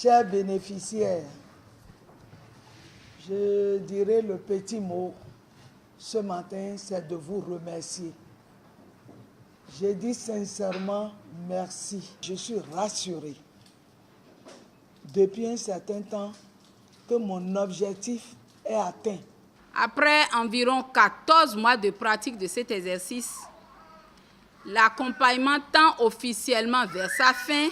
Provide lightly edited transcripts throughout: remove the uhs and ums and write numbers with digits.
Chers bénéficiaires, je dirais le petit mot ce matin, c'est de vous remercier. Je dis sincèrement merci. Je suis rassuré depuis un certain temps que mon objectif est atteint. Après environ 14 mois de pratique de cet exercice, l'accompagnement tend officiellement vers sa fin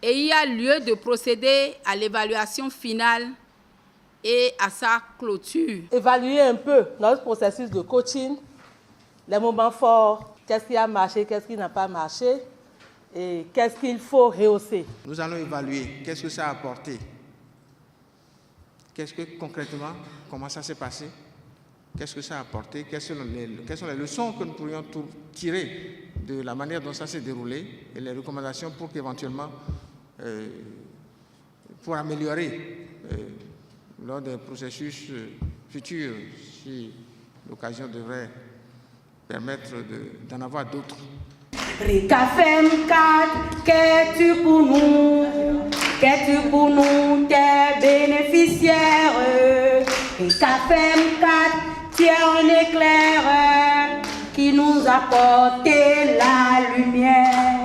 et il y a lieu de procéder à l'évaluation finale et à sa clôture. Évaluer un peu notre processus de coaching, les moments forts, qu'est-ce qui a marché, qu'est-ce qui n'a pas marché et qu'est-ce qu'il faut rehausser. Nous allons évaluer qu'est-ce que ça a apporté, qu'est-ce que concrètement, comment ça s'est passé, qu'est-ce que ça a apporté, quelles sont les leçons que nous pourrions tirer de la manière dont ça s'est déroulé et les recommandations pour qu'éventuellement, pour améliorer lors des processus futurs, si l'occasion devrait permettre d'en avoir d'autres. RICAFEM 4, qu'es-tu pour nous? Qu'es-tu pour nous, tes bénéficiaires? RICAFEM 4, tu es un éclaireur qui nous apporte la lumière.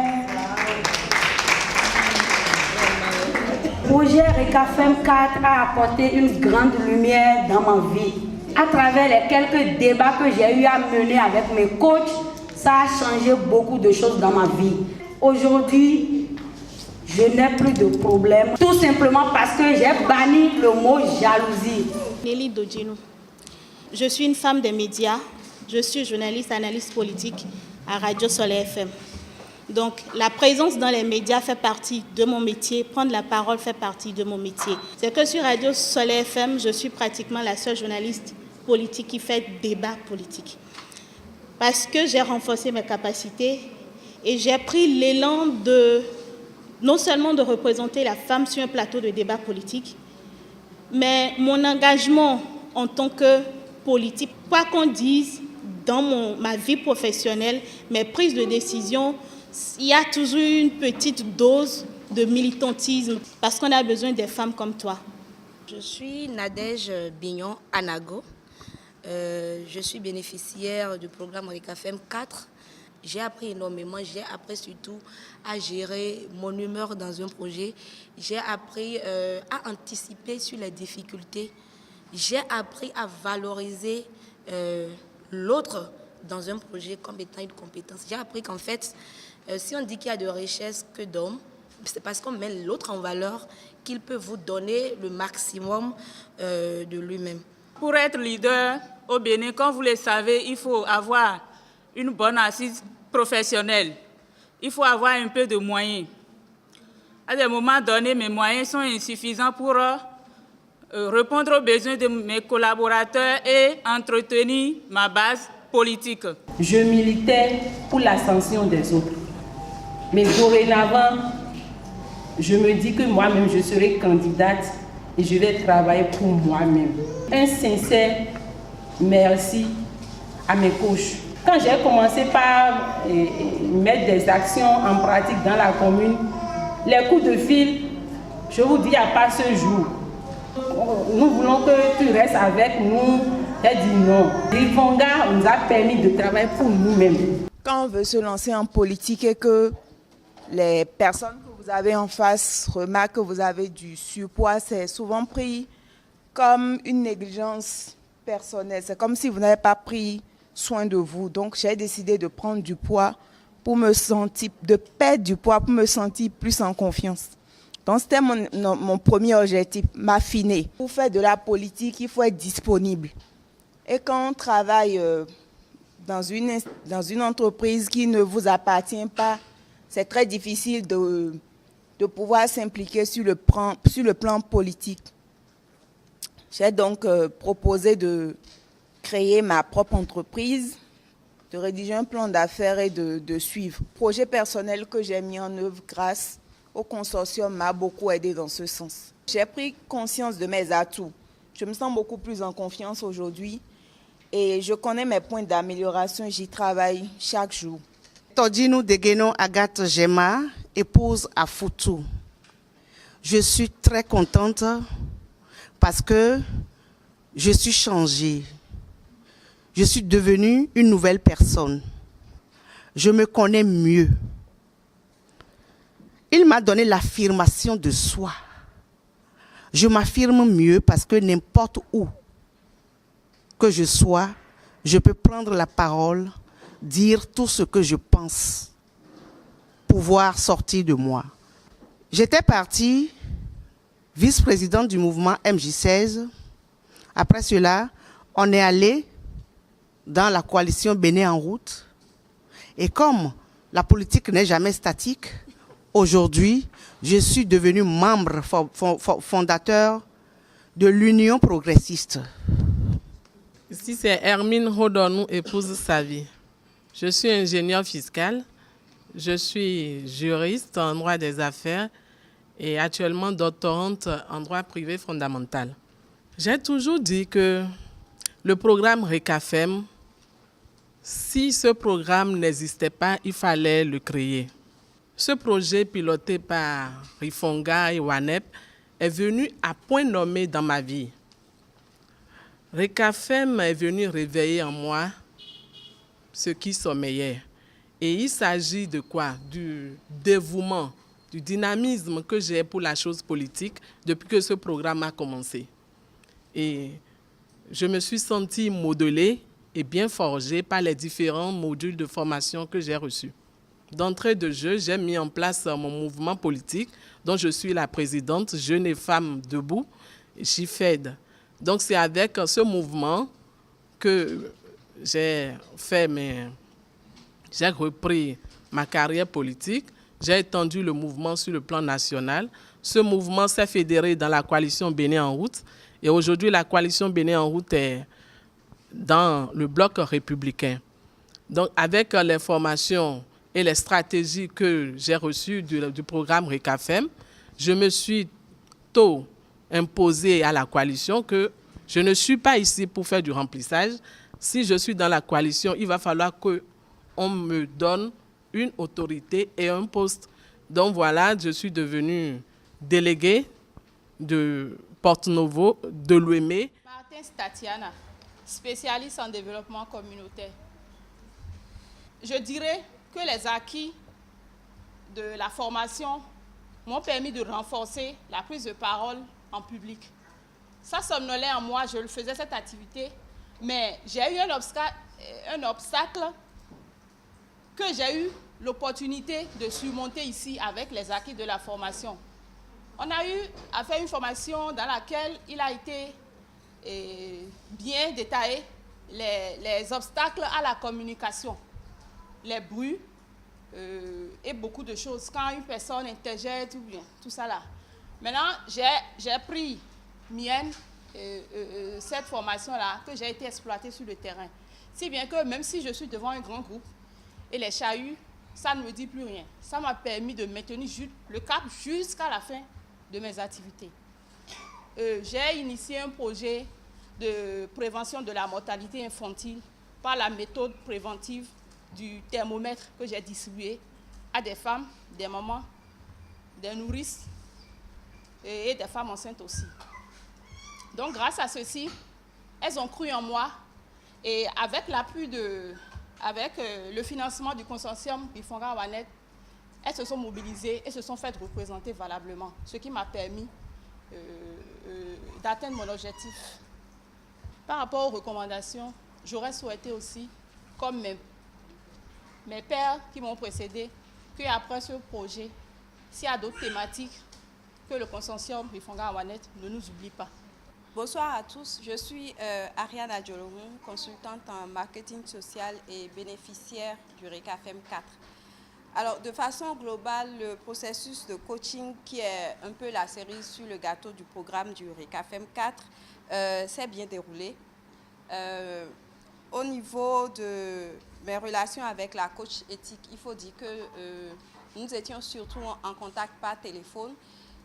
Le projet RICAFEM 4 a apporté une grande lumière dans ma vie. À travers les quelques débats que j'ai eu à mener avec mes coachs, ça a changé beaucoup de choses dans ma vie. Aujourd'hui, je n'ai plus de problème, tout simplement parce que j'ai banni le mot jalousie. Nelly Dodjino. Je suis une femme des médias. Je suis journaliste, analyste politique à Radio Soleil FM. Donc, la présence dans les médias fait partie de mon métier. Prendre la parole fait partie de mon métier. C'est que sur Radio Soleil FM, je suis pratiquement la seule journaliste politique qui fait débat politique. Parce que j'ai renforcé mes capacités et j'ai pris l'élan de, non seulement de représenter la femme sur un plateau de débat politique, mais mon engagement en tant que politique, quoi qu'on dise dans ma vie professionnelle, mes prises de décision, il y a toujours une petite dose de militantisme parce qu'on a besoin des femmes comme toi. Je suis Nadège Bignon Anago. Je suis bénéficiaire du programme RICAFEM 4. J'ai appris énormément, j'ai appris surtout à gérer mon humeur dans un projet. J'ai appris à anticiper sur les difficultés. J'ai appris à valoriser l'autre dans un projet comme étant une compétence. J'ai appris qu'en fait, si on dit qu'il y a de richesse que d'hommes, c'est parce qu'on met l'autre en valeur qu'il peut vous donner le maximum de lui-même. Pour être leader au Bénin, comme vous le savez, il faut avoir une bonne assise professionnelle. Il faut avoir un peu de moyens. À des moments donnés, mes moyens sont insuffisants pour répondre aux besoins de mes collaborateurs et entretenir ma base politique. Je militais pour l'ascension des autres. Mais dorénavant, je me dis que moi-même, je serai candidate et je vais travailler pour moi-même. Un sincère merci à mes coachs. Quand j'ai commencé par mettre des actions en pratique dans la commune, les coups de fil, je vous dis, il n'y a pas ce jour. Nous voulons que tu restes avec nous. J'ai dit non. Rivonga nous a permis de travailler pour nous-mêmes. Quand on veut se lancer en politique et que les personnes que vous avez en face remarquent que vous avez du surpoids, c'est souvent pris comme une négligence personnelle. C'est comme si vous n'avez pas pris soin de vous. Donc j'ai décidé de prendre du poids pour me sentir, de perdre du poids pour me sentir plus en confiance. Donc c'était mon premier objectif, m'affiner. Pour faire de la politique, il faut être disponible. Et quand on travaille dans une entreprise qui ne vous appartient pas, c'est très difficile de pouvoir s'impliquer sur le plan politique. J'ai donc proposé de créer ma propre entreprise, de rédiger un plan d'affaires et de suivre. Le projet personnel que j'ai mis en œuvre grâce au consortium m'a beaucoup aidé dans ce sens. J'ai pris conscience de mes atouts. Je me sens beaucoup plus en confiance aujourd'hui et je connais mes points d'amélioration, j'y travaille chaque jour. Todjino Degeno Agathe Gema, épouse à Foutou. Je suis très contente parce que je suis changée. Je suis devenue une nouvelle personne. Je me connais mieux. Il m'a donné l'affirmation de soi. Je m'affirme mieux parce que n'importe où que je sois, je peux prendre la parole, dire tout ce que je pense, pouvoir sortir de moi. J'étais partie vice-présidente du mouvement MJ16. Après cela, on est allé dans la coalition Bénin en route. Et comme la politique n'est jamais statique, aujourd'hui, je suis devenu membre fondateur de l'Union progressiste. Ici, c'est Hermine Rodonou, épouse Savi. Je suis ingénieure fiscale, je suis juriste en droit des affaires et actuellement doctorante en droit privé fondamental. J'ai toujours dit que le programme RECAFEM, si ce programme n'existait pas, il fallait le créer. Ce projet piloté par Rifonga et WANEP est venu à point nommé dans ma vie. RECAFEM est venu réveiller en moi ce qui sommeillait. Et il s'agit de quoi? Du dévouement, du dynamisme que j'ai pour la chose politique depuis que ce programme a commencé. Et je me suis sentie modelée et bien forgée par les différents modules de formation que j'ai reçus. D'entrée de jeu, j'ai mis en place mon mouvement politique dont je suis la présidente, Jeunes et Femmes Debout, JFED. Donc c'est avec ce mouvement que j'ai repris ma carrière politique. J'ai étendu le mouvement sur le plan national. Ce mouvement s'est fédéré dans la coalition Bénin en route. Et aujourd'hui, la coalition Bénin en route est dans le bloc républicain. Donc avec les formations et les stratégies que j'ai reçues du programme RECAFEM, je me suis tôt imposé à la coalition que je ne suis pas ici pour faire du remplissage. Si je suis dans la coalition, il va falloir qu'on me donne une autorité et un poste. Donc voilà, je suis devenue déléguée de Porte-Novo, de l'UEME. Martin Statiana, spécialiste en développement communautaire. Je dirais que les acquis de la formation m'ont permis de renforcer la prise de parole en public. Ça somnolait en moi, je le faisais cette activité, mais j'ai eu un obstacle que j'ai eu l'opportunité de surmonter ici avec les acquis de la formation. On a eu à faire une formation dans laquelle il a été bien détaillé les obstacles à la communication, les bruits et beaucoup de choses. Quand une personne interjette ou bien tout ça là. Maintenant, j'ai pris mienne cette formation-là que j'ai été exploitée sur le terrain. Si bien que même si je suis devant un grand groupe et les chahuts, ça ne me dit plus rien. Ça m'a permis de maintenir le cap jusqu'à la fin de mes activités. J'ai initié un projet de prévention de la mortalité infantile par la méthode préventive du thermomètre que j'ai distribué à des femmes, des mamans, des nourrices et des femmes enceintes aussi. Donc grâce à ceci, elles ont cru en moi et avec l'appui le financement du consortium Rifonga WANEP, elles se sont mobilisées et se sont faites représenter valablement, ce qui m'a permis d'atteindre mon objectif. Par rapport aux recommandations, j'aurais souhaité aussi, comme mes pères qui m'ont précédé, qu'après ce projet, s'il y a d'autres thématiques, que le consortium Rifonga WANEP ne nous oublie pas. Bonsoir à tous, je suis Ariane Adjolomou, consultante en marketing social et bénéficiaire du RECAFEM 4. Alors, de façon globale, le processus de coaching qui est un peu la cerise sur le gâteau du programme du RECAFEM 4 s'est bien déroulé. Au niveau de mes relations avec la coach éthique, il faut dire que nous étions surtout en contact par téléphone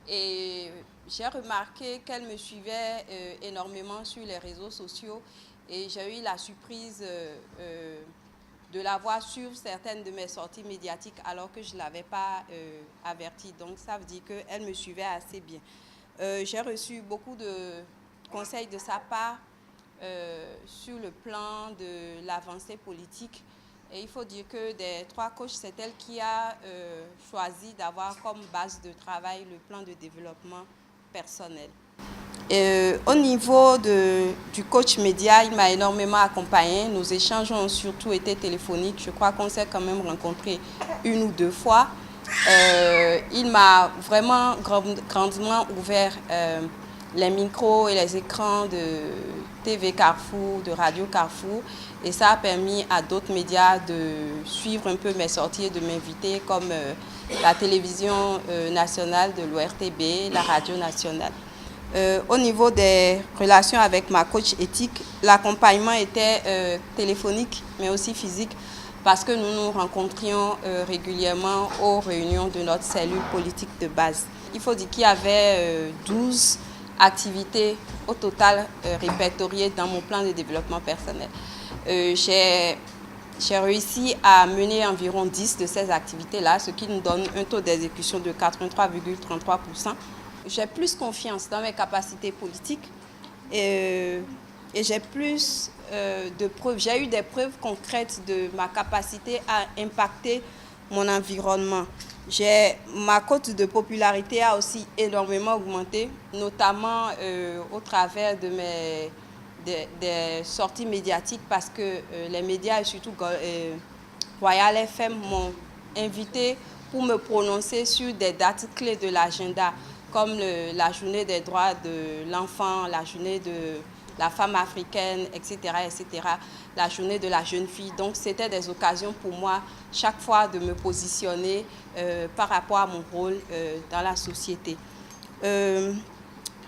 et j'ai remarqué qu'elle me suivait énormément sur les réseaux sociaux et j'ai eu la surprise de la voir sur certaines de mes sorties médiatiques alors que je ne l'avais pas avertie. Donc, ça veut dire qu'elle me suivait assez bien. J'ai reçu beaucoup de conseils de sa part sur le plan de l'avancée politique. Et il faut dire que des 3 coachs, c'est elle qui a choisi d'avoir comme base de travail le plan de développement personnel. Au niveau du coach média, il m'a énormément accompagné. Nos échanges ont surtout été téléphoniques. Je crois qu'on s'est quand même rencontrés 1 ou 2 fois. Il m'a vraiment grandement ouvert les micros et les écrans de TV Carrefour, de Radio Carrefour. Et ça a permis à d'autres médias de suivre un peu mes sorties et de m'inviter, comme la télévision nationale de l'ORTB, la radio nationale. Au niveau des relations avec ma coach éthique, l'accompagnement était téléphonique, mais aussi physique, parce que nous nous rencontrions régulièrement aux réunions de notre cellule politique de base. Il faut dire qu'il y avait 12 activités au total répertoriées dans mon plan de développement personnel. J'ai réussi à mener environ 10 de ces activités-là, ce qui nous donne un taux d'exécution de 83,33%. J'ai plus confiance dans mes capacités politiques et j'ai plus de preuves. J'ai eu des preuves concrètes de ma capacité à impacter mon environnement. Ma cote de popularité a aussi énormément augmenté, notamment au travers de des sorties médiatiques, parce que les médias et surtout Royal FM m'ont invité pour me prononcer sur des dates clés de l'agenda, comme la journée des droits de l'enfant, la journée de la femme africaine, etc., etc., la journée de la jeune fille. Donc, c'était des occasions pour moi, chaque fois, de me positionner par rapport à mon rôle dans la société.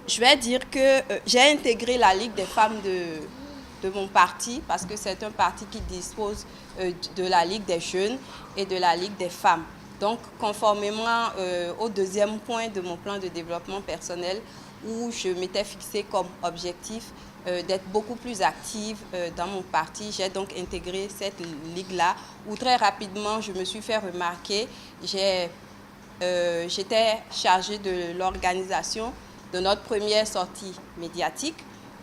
Je vais dire que j'ai intégré la Ligue des femmes de mon parti, parce que c'est un parti qui dispose de la Ligue des jeunes et de la Ligue des femmes. Donc, conformément au 2e point de mon plan de développement personnel, où je m'étais fixé comme objectif d'être beaucoup plus active dans mon parti, j'ai donc intégré cette ligue-là, où très rapidement, je me suis fait remarquer. J'étais chargée de l'organisation de notre première sortie médiatique.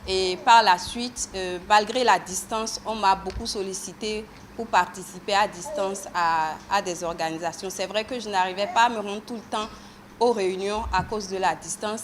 Et par la suite, malgré la distance, on m'a beaucoup sollicité pour participer à distance à des organisations. C'est vrai que je n'arrivais pas à me rendre tout le temps aux réunions à cause de la distance.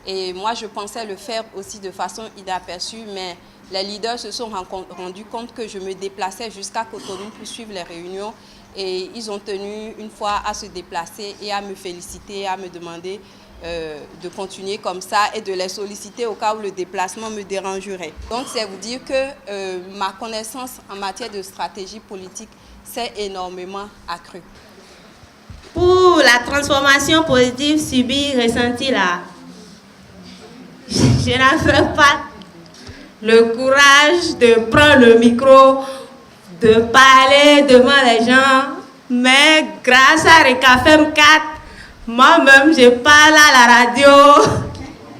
Et moi, je pensais le faire aussi de façon inaperçue, mais les leaders se sont rendus compte que je me déplaçais jusqu'à Cotonou pour suivre les réunions. Et ils ont tenu une fois à se déplacer et à me féliciter, à me demander de continuer comme ça et de les solliciter au cas où le déplacement me dérangerait. Donc, c'est vous dire que ma connaissance en matière de stratégie politique s'est énormément accrue. Pour la transformation positive subie, ressentie là, je n'avais pas le courage de prendre le micro, de parler devant les gens, mais grâce à RECAFEM 4, moi-même, je parle à la radio.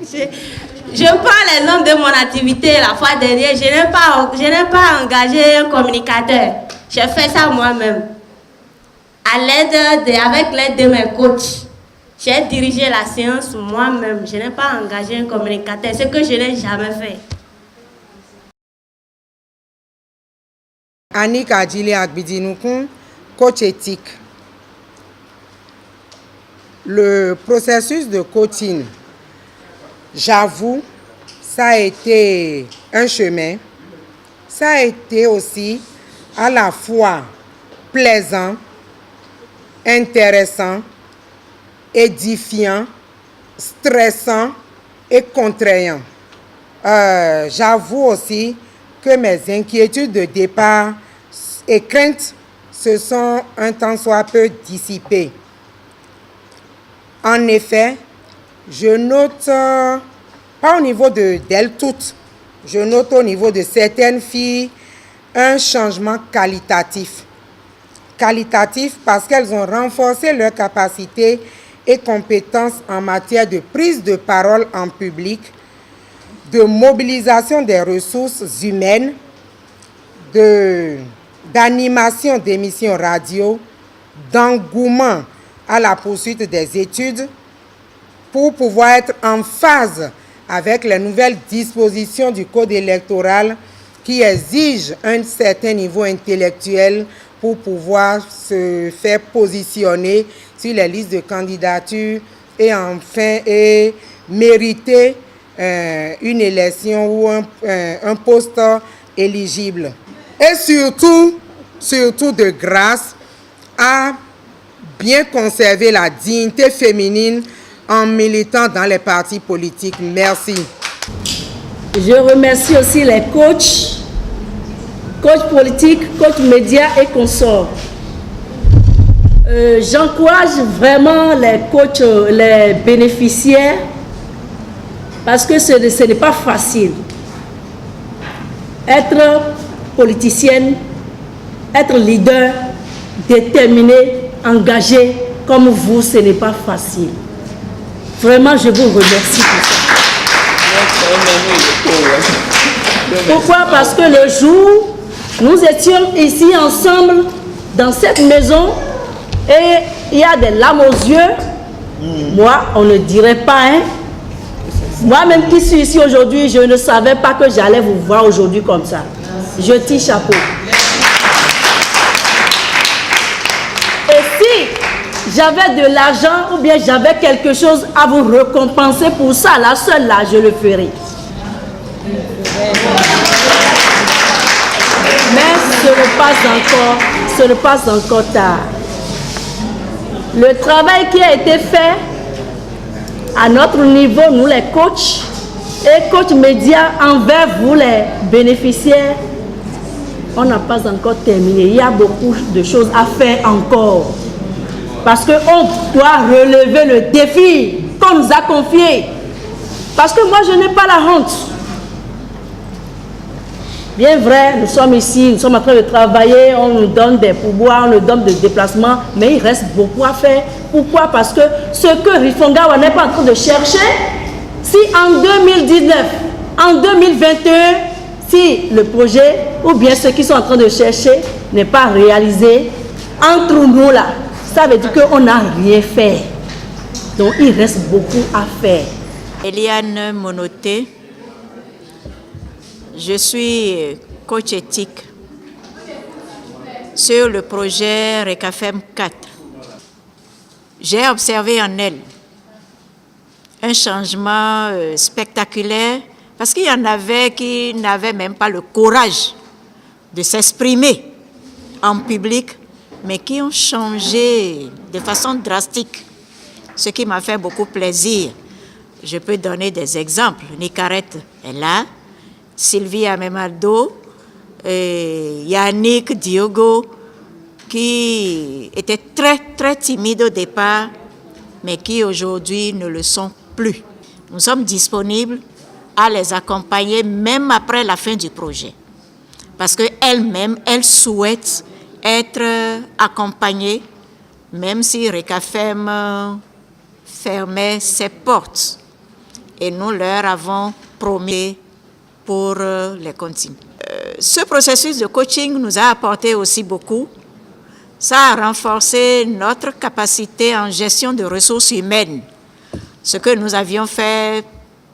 Je prends l'exemple de mon activité la fois dernière. Je n'ai pas engagé un communicateur. J'ai fait ça moi-même. Avec l'aide de mes coachs. J'ai dirigé la séance moi-même. Je n'ai pas engagé un communicateur, ce que je n'ai jamais fait. Annick Adjili Agbidinoukun, coach éthique. Le processus de coaching, j'avoue, ça a été un chemin. Ça a été aussi à la fois plaisant, intéressant, édifiant, stressant et contraignant. J'avoue aussi que mes inquiétudes de départ et craintes se sont un tant soit peu dissipées. En effet, je note, pas au niveau d'elles toutes, je note au niveau de certaines filles un changement qualitatif. Qualitatif parce qu'elles ont renforcé leurs capacités et compétences en matière de prise de parole en public, de mobilisation des ressources humaines, de d'animation d'émissions radio, d'engouement à la poursuite des études pour pouvoir être en phase avec les nouvelles dispositions du Code électoral qui exigent un certain niveau intellectuel pour pouvoir se faire positionner sur les listes de candidature et enfin mériter une élection ou un poste éligible. Et surtout de grâce à bien conserver la dignité féminine en militant dans les partis politiques. Merci. Je remercie aussi les coachs politiques, coachs médias et consorts. J'encourage vraiment les coachs, les bénéficiaires, parce que ce n'est pas facile. Être politicienne, être leader, déterminé, engagé comme vous, ce n'est pas facile. Vraiment, je vous remercie pour ça. Pourquoi? Parce que le jour, nous étions ici ensemble dans cette maison et il y a des larmes aux yeux. Moi, on ne dirait pas, hein. Moi-même qui suis ici aujourd'hui, je ne savais pas que j'allais vous voir aujourd'hui comme ça. Je tire chapeau. Et si j'avais de l'argent ou bien j'avais quelque chose à vous récompenser pour ça, la seule là, je le ferai. Mais ce n'est pas encore tard. Le travail qui a été fait à notre niveau, nous les coachs et coachs médias envers vous les bénéficiaires, on n'a pas encore terminé. Il y a beaucoup de choses à faire encore. Parce qu'on doit relever le défi qu'on nous a confié. Parce que moi, je n'ai pas la honte. Bien vrai, nous sommes ici, nous sommes en train de travailler, on nous donne des pourboires, on nous donne des déplacements, mais il reste beaucoup à faire. Pourquoi? Parce que ce que Rifongawa n'est pas en train de chercher, si en 2019, en 2021, si le projet ou bien ceux qui sont en train de chercher n'est pas réalisé, entre nous là, ça veut dire qu'on n'a rien fait. Donc il reste beaucoup à faire. Eliane Monoté, je suis coach éthique sur le projet RECAFEM 4. J'ai observé en elle un changement spectaculaire parce qu'il y en avait qui n'avaient même pas le courage de s'exprimer en public, mais qui ont changé de façon drastique, ce qui m'a fait beaucoup plaisir. Je peux donner des exemples. Nikaret est là, Sylvie Amemaldo, Yannick Diogo, qui étaient très timides au départ, mais qui aujourd'hui ne le sont plus. Nous sommes disponibles à les accompagner même après la fin du projet. Parce qu'elles-mêmes, elles souhaitent être accompagnées, même si RECAFEM fermait ses portes. Et nous leur avons promis pour les continuer. Ce processus de coaching nous a apporté aussi beaucoup. Ça a renforcé notre capacité en gestion de ressources humaines, ce que nous avions fait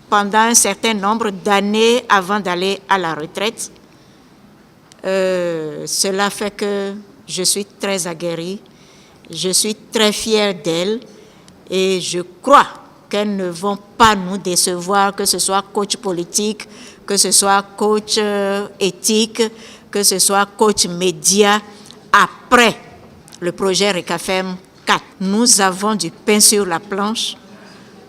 pendant un certain nombre d'années avant d'aller à la retraite. Cela fait que je suis très aguerrie, je suis très fière d'elles et je crois qu'elles ne vont pas nous décevoir, que ce soit coach politique, que ce soit coach éthique, que ce soit coach média, après le projet RECAFEM 4. Nous avons du pain sur la planche.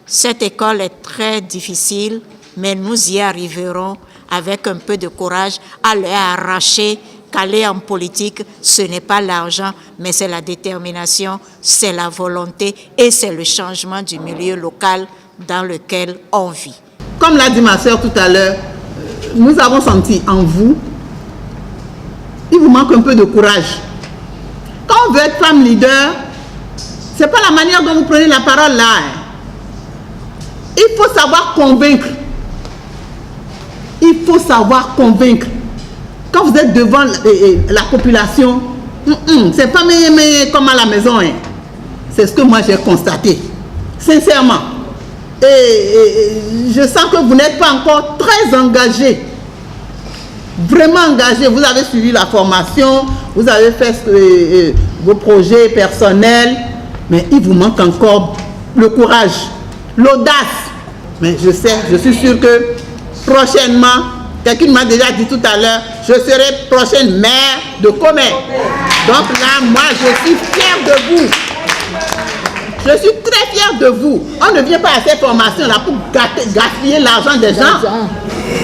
Cette école est très difficile, mais nous y arriverons avec un peu de courage à leur arracher qu'aller en politique, ce n'est pas l'argent, mais c'est la détermination, c'est la volonté et c'est le changement du milieu local dans lequel on vit. Comme l'a dit ma sœur tout à l'heure, nous avons senti en vous, il vous manque un peu de courage. Quand on veut être femme leader, ce n'est pas la manière dont vous prenez la parole là. Il faut savoir convaincre. Il faut savoir convaincre. quand vous êtes devant la population, c'est pas mais comme à la maison. Hein. C'est ce que moi j'ai constaté. Sincèrement. Et je sens que vous n'êtes pas encore très engagé. Vraiment engagé. Vous avez suivi la formation, vous avez fait vos projets personnels, mais il vous manque encore le courage, l'audace. Mais je sais, je suis sûr que prochainement, quelqu'un m'a déjà dit tout à l'heure, je serai prochaine maire de Comé. Donc là, moi, je suis fière de vous. Je suis très fière de vous. On ne vient pas à cette formation-là pour gaspiller l'argent des gens.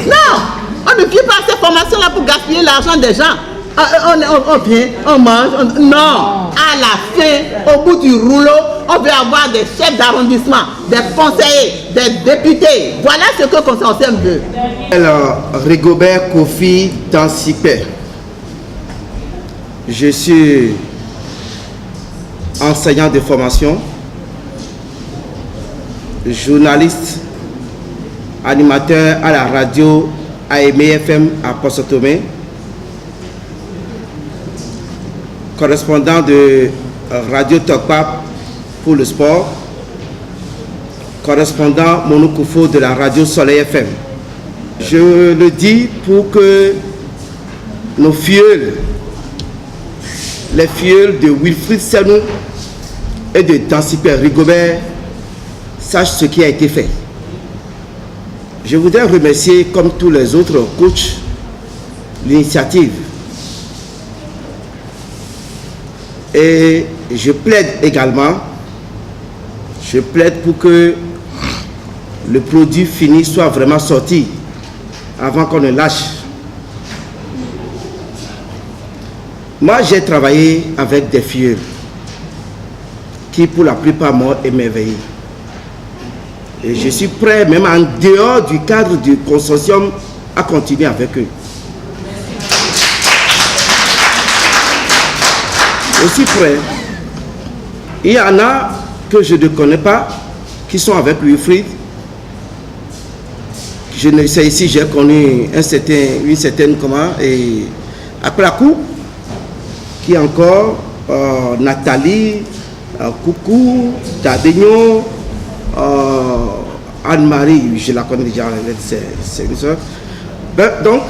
Non, on ne vient pas à cette formation-là pour gaspiller l'argent des gens. On vient, on mange. Non, à la fin, au bout du rouleau, on veut avoir des chefs d'arrondissement, des conseillers, des députés. Voilà ce que Consortium veut. Alors, Rigobert Kofi Dansipé. Je suis enseignant de formation, journaliste, animateur à la radio AME-FM à Pointe-Tomé, correspondant de Radio Tokpap pour le sport, correspondant Monokufo de la radio Soleil FM. Je le dis pour que nos filleuls, les filleuls de Wilfried Senou et de Dansipé Rigobert sachent ce qui a été fait. Je voudrais remercier, comme tous les autres coachs, l'initiative. Et je plaide également, pour que le produit fini soit vraiment sorti avant qu'on ne lâche. Moi, j'ai travaillé avec des filles qui, pour la plupart, m'ont émerveillé. Et je suis prêt, même en dehors du cadre du consortium, à continuer avec eux. Aussi prêt. Il y en a que je ne connais pas, qui sont avec Wilfried. Je ne sais ici, j'ai connu une certaine comment, et après la coupe, qui est encore Nathalie, Coucou, Tadegno, Anne-Marie, je la connais déjà, c'est une soeur. Donc,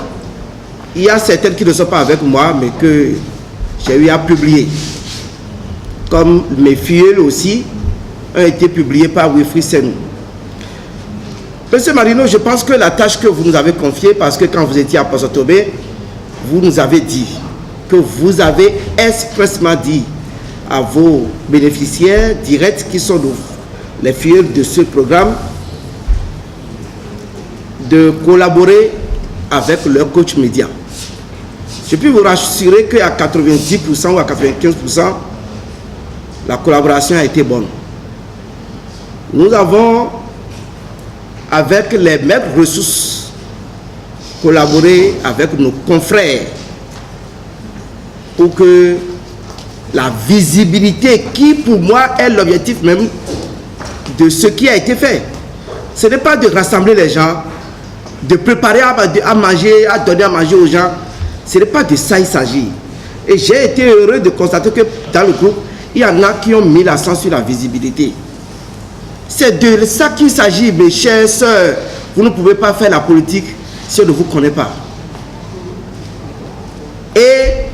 il y a certaines qui ne sont pas avec moi, mais que j'ai eu à publier. Comme mes filles aussi ont été publiées par Wilfried Senou. Monsieur Marino, je pense que la tâche que vous nous avez confiée, parce que quand vous étiez à Pointe-Tomé, vous nous avez dit que vous avez expressément dit à vos bénéficiaires directs qui sont les filles de ce programme de collaborer avec leur coach média. Je peux vous rassurer qu'à 90% ou à 95%, la collaboration a été bonne. Nous avons, avec les mêmes ressources, collaboré avec nos confrères pour que la visibilité, qui pour moi est l'objectif même de ce qui a été fait, ce n'est pas de rassembler les gens, de préparer à manger, à donner à manger aux gens. Ce n'est pas de ça il s'agit. Et j'ai été heureux de constater que dans le groupe, il y en a qui ont mis l'accent sur la visibilité. C'est de ça qu'il s'agit, mes chers sœurs. Vous ne pouvez pas faire la politique si on ne vous connaît pas. Et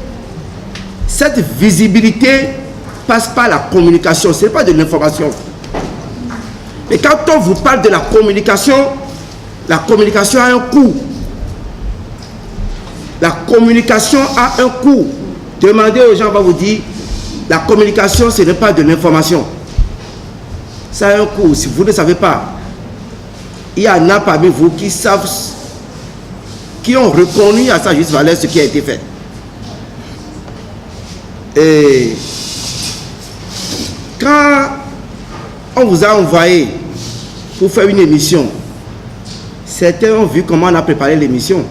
cette visibilité passe par la communication. Ce n'est pas de l'information. Mais quand on vous parle de la communication a un coût. La communication a un coût. Demandez aux gens, on va vous dire, la communication, ce n'est pas de l'information. Ça a un coût. Si vous ne savez pas, il y en a parmi vous qui savent, qui ont reconnu à sa juste valeur ce qui a été fait. Et quand on vous a envoyé pour faire une émission, certains ont vu comment on a préparé l'émission.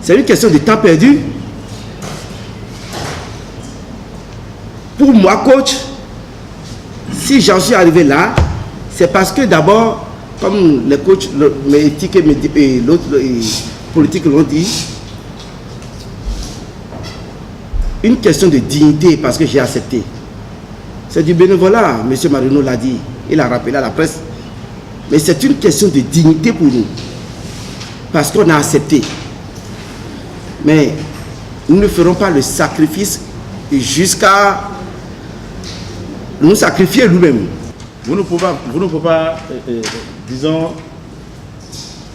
C'est une question de temps perdu. Pour moi, coach, si j'en suis arrivé là, c'est parce que d'abord, comme les coachs, mes éthiques et l'autre politique l'ont dit, une question de dignité parce que j'ai accepté. C'est du bénévolat, M. Marino l'a dit, il a rappelé à la presse. Mais c'est une question de dignité pour nous. Parce qu'on a accepté. Mais nous ne ferons pas le sacrifice jusqu'à nous sacrifier nous-mêmes. Vous ne pouvez pas disons,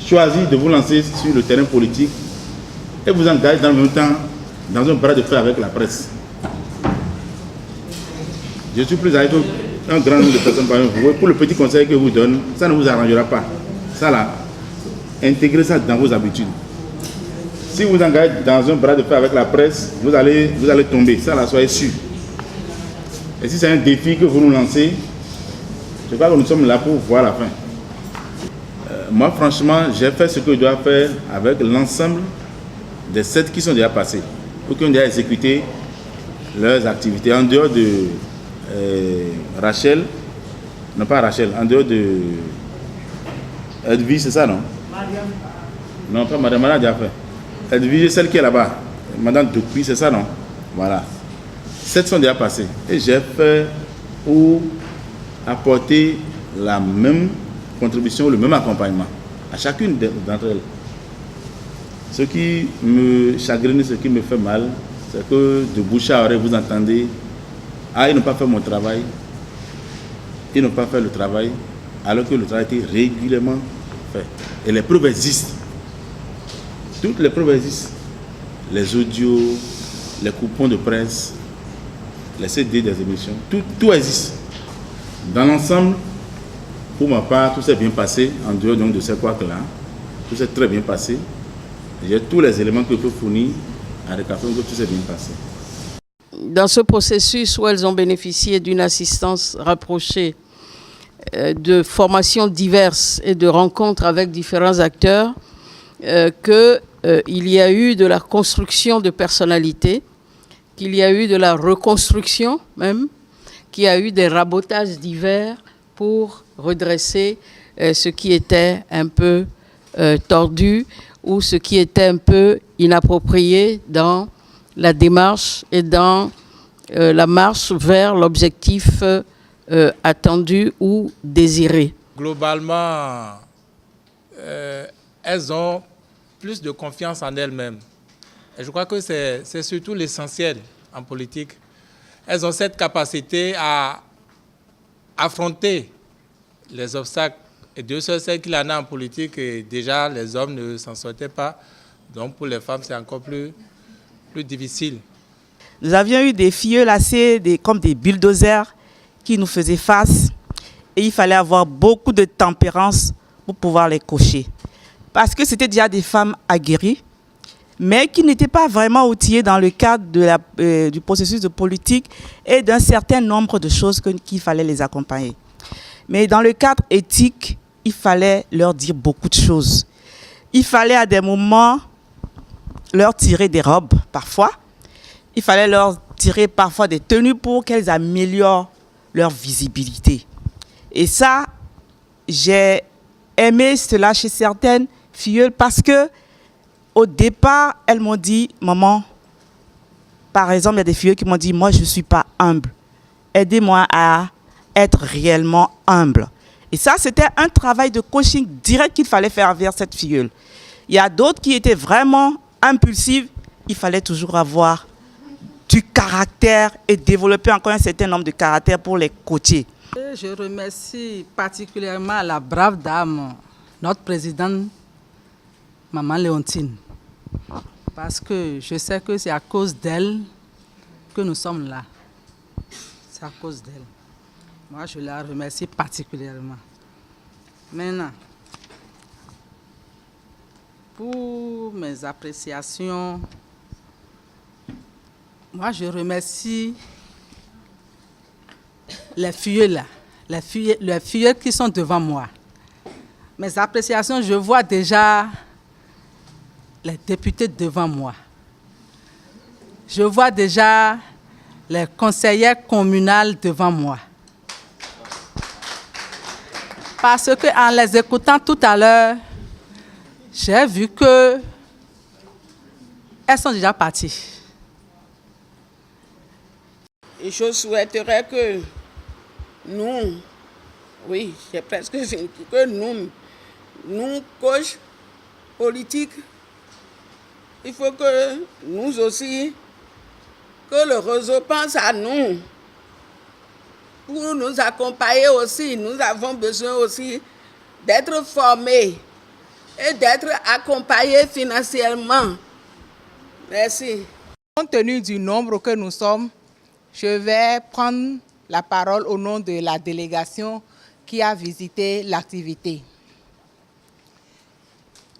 choisir de vous lancer sur le terrain politique et vous engager dans le même temps dans un bras de fer avec la presse. Je suis plus avec un grand nombre de personnes parmi vous. Pour le petit conseil que je vous donne, ça ne vous arrangera pas. Ça là, intégrez ça dans vos habitudes. Si vous engagez dans un bras de fer avec la presse, vous allez tomber. Ça là, soyez sûr. Et si c'est un défi que vous nous lancez, je crois que nous sommes là pour voir la fin. Moi, franchement, j'ai fait ce que je dois faire avec l'ensemble des 7 qui sont déjà passés, ou qui ont déjà exécuté leurs activités. En dehors de Rachel, non pas Rachel, en dehors de Edwige, c'est ça, non? Non, pas Madame, Madame a déjà fait. Edwige, celle qui est là-bas, Madame Dupuis, c'est ça, non? Voilà. 7 sont déjà passés. Et j'ai fait pour apporter la même contribution, le même accompagnement à chacune d'entre elles. Ce qui me chagrine, ce qui me fait mal, c'est que de bouche à oreille, vous entendez « Ah, ils n'ont pas fait mon travail, ils n'ont pas fait le travail », alors que le travail a été régulièrement fait. Et les preuves existent. Toutes les preuves existent. Les audios, les coupons de presse, les CD des émissions, tout existe. Dans l'ensemble, pour ma part, tout s'est bien passé, en dehors donc de ces couacs-là. Tout s'est très bien passé. J'ai tous les éléments que je peux fournir à récapituler que tout s'est bien passé. Dans ce processus où elles ont bénéficié d'une assistance rapprochée, de formations diverses et de rencontres avec différents acteurs, qu'il y a eu de la construction de personnalités, qu'il y a eu de la reconstruction même, qu'il y a eu des rabotages divers pour redresser ce qui était un peu tordu ou ce qui était un peu inapproprié dans la démarche et dans la marche vers l'objectif attendu ou désiré. Globalement, elles ont plus de confiance en elles-mêmes. Et je crois que c'est surtout l'essentiel en politique. Elles ont cette capacité à affronter les obstacles. Et Dieu seul sait qu'il en a en politique et déjà les hommes ne s'en sortaient pas. Donc pour les femmes, c'est encore plus difficile. Nous avions eu des filles assez comme des bulldozers qui nous faisaient face. Et il fallait avoir beaucoup de tempérance pour pouvoir les cocher. Parce que c'était déjà des femmes aguerries, mais qui n'étaient pas vraiment outillées dans le cadre du processus de politique et d'un certain nombre de choses qu'il fallait les accompagner. Mais dans le cadre éthique, il fallait leur dire beaucoup de choses. Il fallait à des moments leur tirer des robes, parfois. Il fallait leur tirer parfois des tenues pour qu'elles améliorent leur visibilité. Et ça, j'ai aimé cela chez certaines filles parce que au départ, elles m'ont dit, maman, par exemple, il y a des filles qui m'ont dit, moi, je ne suis pas humble. Aidez-moi à être réellement humble. Et ça, c'était un travail de coaching direct qu'il fallait faire vers cette filleule. Il y a d'autres qui étaient vraiment impulsives. Il fallait toujours avoir du caractère et développer encore un certain nombre de caractères pour les coacher. Je remercie particulièrement la brave dame, notre présidente, Maman Léontine. Parce que je sais que c'est à cause d'elle que nous sommes là. C'est à cause d'elle. Moi, je la remercie particulièrement. Maintenant, pour mes appréciations, moi, je remercie les filles là, les filles qui sont devant moi. Mes appréciations, je vois déjà les députés devant moi. Je vois déjà les conseillères communales devant moi. Parce qu'en les écoutant tout à l'heure, j'ai vu qu'elles sont déjà parties. Et je souhaiterais que nous, oui, j'ai presque fini, que nous, coachs politiques, il faut que nous aussi, que le réseau pense à nous pour nous accompagner aussi. Nous avons besoin aussi d'être formés et d'être accompagnés financièrement. Merci. Compte tenu du nombre que nous sommes, je vais prendre la parole au nom de la délégation qui a visité l'activité.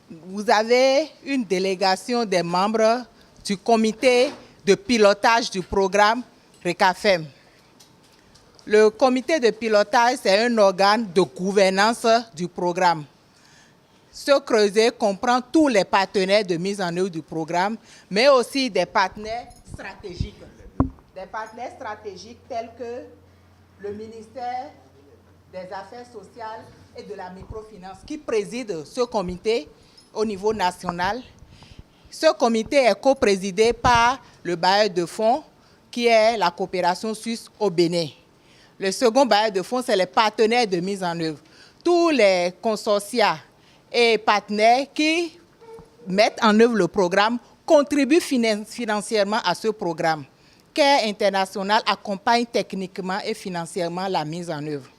Vous avez une délégation des membres du comité de pilotage du programme RECAFEM. Le comité de pilotage, c'est un organe de gouvernance du programme. Ce creuset comprend tous les partenaires de mise en œuvre du programme, mais aussi des partenaires stratégiques. Des partenaires stratégiques tels que le ministère des Affaires sociales et de la microfinance qui préside ce comité au niveau national. Ce comité est coprésidé par le bailleur de fonds qui est la coopération suisse au Bénin. Le second bailleur de fonds, c'est les partenaires de mise en œuvre. Tous les consortia et partenaires qui mettent en œuvre le programme contribuent financièrement à ce programme. CARE International accompagne techniquement et financièrement la mise en œuvre.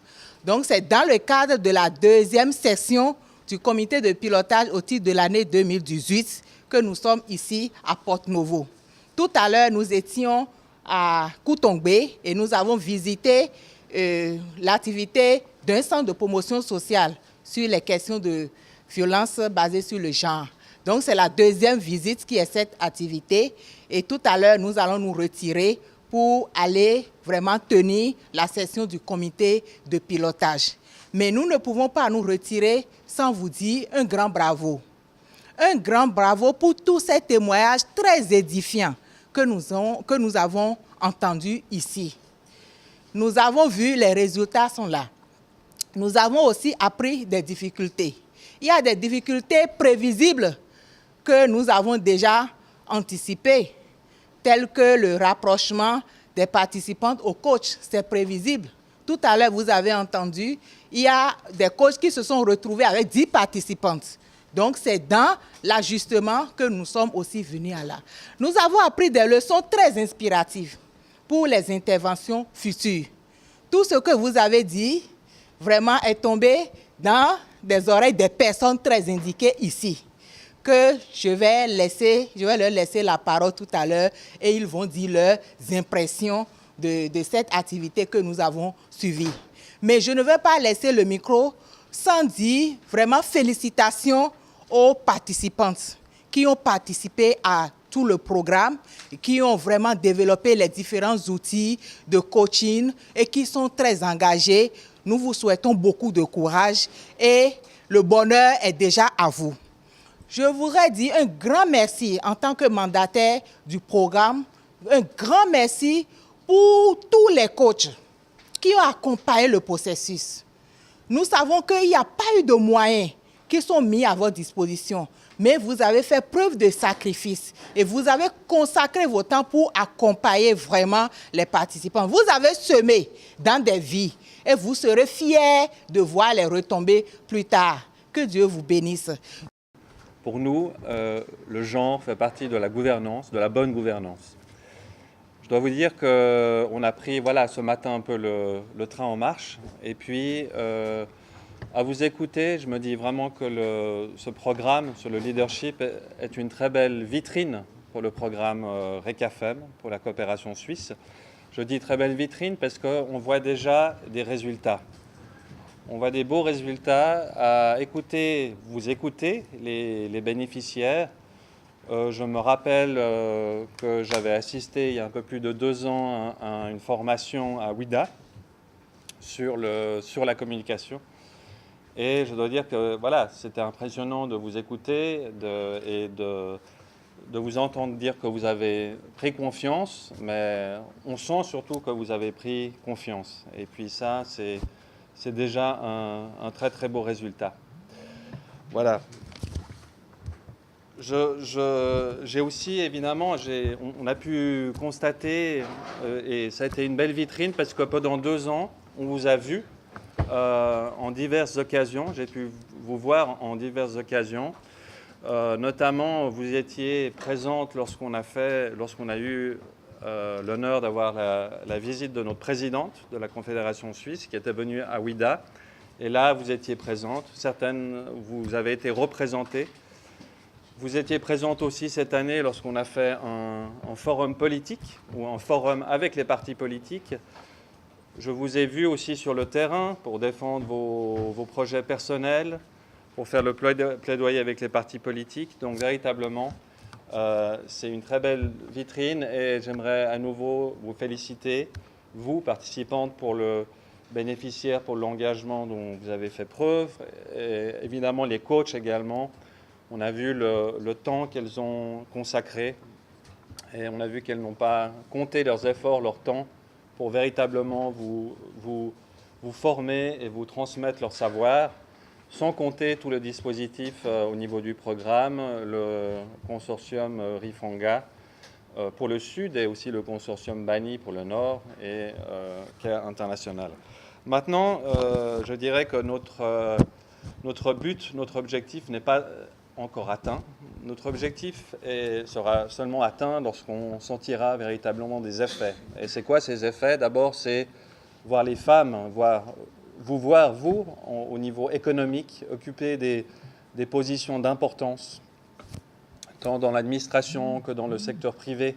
Donc, c'est dans le cadre de la deuxième session du comité de pilotage au titre de l'année 2018 que nous sommes ici à Porto-Novo. Tout à l'heure, nous étions à Koutongbe et nous avons visité l'activité d'un centre de promotion sociale sur les questions de violence basées sur le genre. Donc, c'est la deuxième visite qui est cette activité. Et tout à l'heure, nous allons nous retirer pour aller vraiment tenir la session du comité de pilotage. Mais nous ne pouvons pas nous retirer sans vous dire un grand bravo. Un grand bravo pour tous ces témoignages très édifiants que nous avons entendus ici. Nous avons vu, les résultats sont là. Nous avons aussi appris des difficultés. Il y a des difficultés prévisibles que nous avons déjà anticipées, telles que le rapprochement des participantes aux coachs. C'est prévisible. Tout à l'heure, vous avez entendu, il y a des coachs qui se sont retrouvés avec 10 participantes. Donc, c'est dans l'ajustement que nous sommes aussi venus à là. Nous avons appris des leçons très inspiratives pour les interventions futures. Tout ce que vous avez dit, vraiment, est tombé dans des oreilles des personnes très indiquées ici, que je vais leur laisser la parole tout à l'heure et ils vont dire leurs impressions de cette activité que nous avons suivie. Mais je ne vais pas laisser le micro sans dire vraiment félicitations aux participantes qui ont participé à tout le programme, qui ont vraiment développé les différents outils de coaching et qui sont très engagés. Nous vous souhaitons beaucoup de courage et le bonheur est déjà à vous. Je voudrais dire un grand merci en tant que mandataire du programme, un grand merci pour tous les coachs qui ont accompagné le processus. Nous savons qu'il n'y a pas eu de moyens qui sont mis à votre disposition, mais vous avez fait preuve de sacrifice et vous avez consacré votre temps pour accompagner vraiment les participants. Vous avez semé dans des vies et vous serez fiers de voir les retombées plus tard. Que Dieu vous bénisse. Pour nous, le genre fait partie de la gouvernance, de la bonne gouvernance. Je dois vous dire qu'on a pris ce matin un peu le train en marche. Et puis, à vous écouter, je me dis vraiment que ce programme sur le leadership est une très belle vitrine pour le programme RECAFEM, pour la coopération suisse. Je dis très belle vitrine parce qu'on voit déjà des résultats. On voit des beaux résultats à vous écouter, les bénéficiaires. Je me rappelle que j'avais assisté il y a un peu plus de 2 ans à une formation à WIDA sur la communication. Et je dois dire que c'était impressionnant de vous écouter et de vous entendre dire que vous avez pris confiance, mais on sent surtout que vous avez pris confiance. Et puis ça, c'est déjà un très très beau résultat. Voilà. J'ai aussi, évidemment, on a pu constater, et ça a été une belle vitrine, parce que pendant 2 ans, on vous a vu en diverses occasions. J'ai pu vous voir en diverses occasions. Notamment, vous étiez présente lorsqu'on a eu l'honneur d'avoir la visite de notre présidente de la Confédération suisse, qui était venue à Ouidah. Et là, vous étiez présente. Certaines, vous avez été représentées. Vous étiez présente aussi cette année lorsqu'on a fait un forum politique, ou un forum avec les partis politiques. Je vous ai vu aussi sur le terrain pour défendre vos projets personnels, pour faire le plaidoyer avec les partis politiques. Donc véritablement, c'est une très belle vitrine et j'aimerais à nouveau vous féliciter, vous, participantes, pour le bénéficiaire, pour l'engagement dont vous avez fait preuve, et évidemment les coachs également. On a vu le temps qu'elles ont consacré et on a vu qu'elles n'ont pas compté leurs efforts, leur temps, pour véritablement vous former et vous transmettre leur savoir, sans compter tout le dispositif au niveau du programme, le consortium Rifanga pour le Sud et aussi le consortium Bani pour le Nord et CARE International. Maintenant, je dirais que notre but, notre objectif n'est pas encore atteint. Notre objectif sera seulement atteint lorsqu'on sentira véritablement des effets. Et c'est quoi ces effets? D'abord, c'est voir les femmes, vous, au niveau économique, occuper des positions d'importance, tant dans l'administration que dans le secteur privé.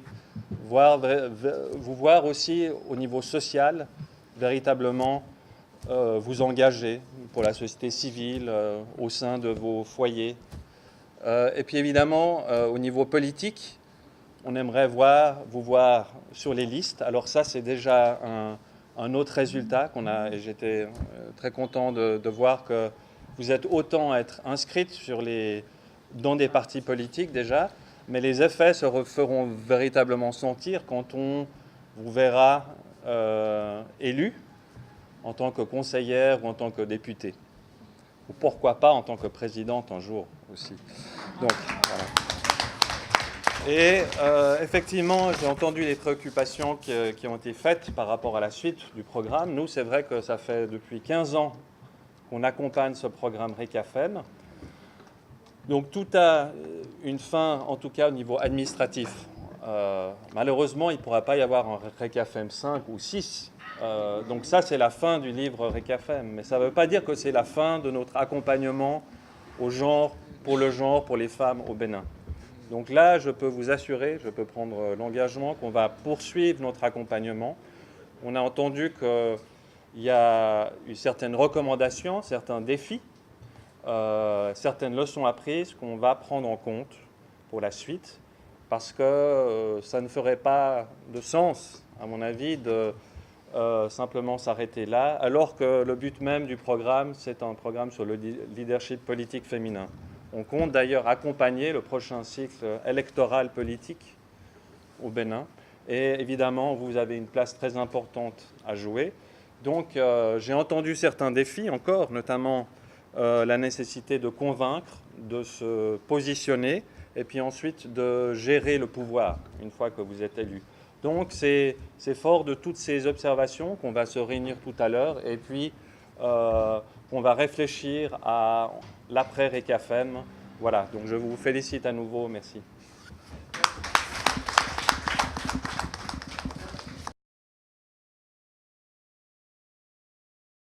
Vous voir aussi au niveau social, véritablement vous engager pour la société civile, au sein de vos foyers. Et puis évidemment, au niveau politique, on aimerait vous voir sur les listes. Alors ça, c'est déjà un autre résultat qu'on a, et j'étais très content de voir que vous êtes autant à être inscrites dans des partis politiques déjà, mais les effets se feront véritablement sentir quand on vous verra élu en tant que conseillère ou en tant que députée. Ou pourquoi pas en tant que présidente un jour aussi. Donc, voilà. Et effectivement, j'ai entendu les préoccupations qui ont été faites par rapport à la suite du programme. Nous, c'est vrai que ça fait depuis 15 ans qu'on accompagne ce programme RECAFEM. Donc tout a une fin, en tout cas au niveau administratif. Malheureusement, il ne pourra pas y avoir un RECAFEM 5 ou 6. Donc ça, c'est la fin du livre RECAFEM. Mais ça ne veut pas dire que c'est la fin de notre accompagnement au genre, pour les femmes au Bénin. Donc là, je peux vous assurer, je peux prendre l'engagement qu'on va poursuivre notre accompagnement. On a entendu qu'il y a eu certaines recommandations, certains défis, certaines leçons apprises qu'on va prendre en compte pour la suite, parce que ça ne ferait pas de sens, à mon avis, de simplement s'arrêter là, alors que le but même du programme, c'est un programme sur le leadership politique féminin. On compte d'ailleurs accompagner le prochain cycle électoral politique au Bénin. Et évidemment, vous avez une place très importante à jouer. Donc, j'ai entendu certains défis encore, notamment la nécessité de convaincre, de se positionner, et puis ensuite de gérer le pouvoir une fois que vous êtes élu. Donc, c'est fort de toutes ces observations qu'on va se réunir tout à l'heure, et puis on va réfléchir à l'après-RECAFEM. Voilà, donc je vous félicite à nouveau, merci.